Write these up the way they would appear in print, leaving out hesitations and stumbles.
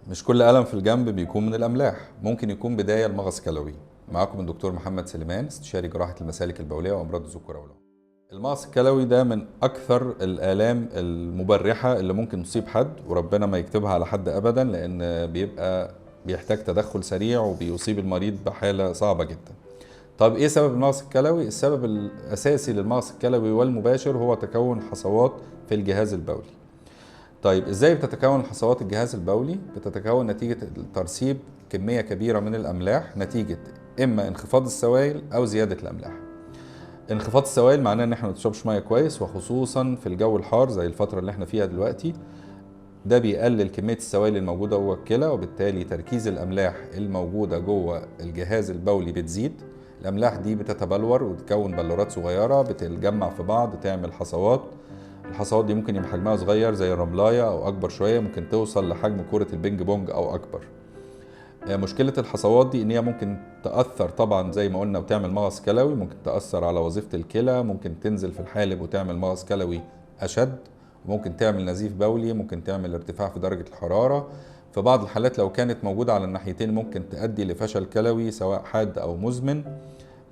مش كل ألم في الجنب بيكون من الأملاح، ممكن يكون بداية لمغص كلوي. معاكم الدكتور محمد سليمان، استشاري جراحة المسالك البولية وأمراض الذكورة والأنثى. المغص الكلوي ده من أكثر الآلام المبرحة اللي ممكن تصيب حد، وربنا ما يكتبها على حد أبدا، لأن بيحتاج تدخل سريع وبيصيب المريض بحالة صعبة جدا. طب إيه سبب المغص الكلوي؟ السبب الأساسي للمغص الكلوي والمباشر هو تكون حصوات في الجهاز البولي. طيب ازاي بتتكون حصوات الجهاز البولي؟ بتتكون نتيجة ترسيب كمية كبيرة من الأملاح نتيجة إما انخفاض السوائل أو زيادة الأملاح. انخفاض السوائل معناه إن احنا ما بنشربش مية كويس، وخصوصا في الجو الحار زي الفترة اللي احنا فيها دلوقتي. ده بيقلل كمية السوائل الموجودة جوه الكلى، وبالتالي تركيز الأملاح الموجودة جوه الجهاز البولي بتزيد. الأملاح دي بتتبلور وتكون بلورات صغيرة بتتجمع في بعض تعمل حصوات. الحصوات دي ممكن يبقى حجمها صغير زي الرملاية أو أكبر شوية، ممكن توصل لحجم كرة البينج بونج أو أكبر. مشكلة الحصوات دي إن هي ممكن تأثر طبعا زي ما قلنا وتعمل مغص كلوي، ممكن تأثر على وظيفة الكلى، ممكن تنزل في الحالب وتعمل مغص كلوي أشد، ممكن تعمل نزيف بولي، ممكن تعمل ارتفاع في درجة الحرارة. في بعض الحالات لو كانت موجودة على الناحيتين ممكن تؤدي لفشل كلوي سواء حاد أو مزمن.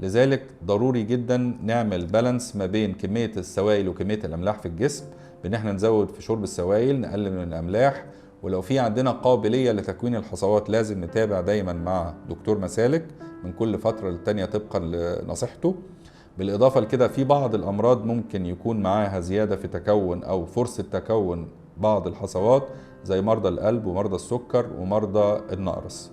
لذلك ضروري جدا نعمل بالانس ما بين كمية السوائل وكمية الأملاح في الجسم، بإن احنا نزود في شرب السوائل، نقلل من الأملاح. ولو في عندنا قابلية لتكوين الحصوات لازم نتابع دايما مع دكتور مسالك من كل فترة للتانية طبقا لنصيحته. بالإضافة لكده في بعض الأمراض ممكن يكون معاها زيادة في تكون أو فرصة تكون بعض الحصوات، زي مرضى القلب ومرضى السكر ومرضى النقرس.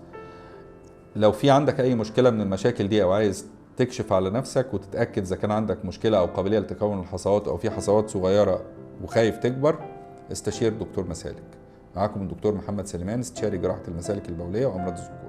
لو في عندك أي مشكلة من المشاكل دي أو عايز تكشف على نفسك وتتأكد إذا كان عندك مشكلة أو قابلية لتكون الحصوات أو في حصوات صغيرة وخايف تكبر، استشير دكتور مسالك. معاكم الدكتور محمد سليمان، استشاري جراحة المسالك البولية وأمراض الذكور.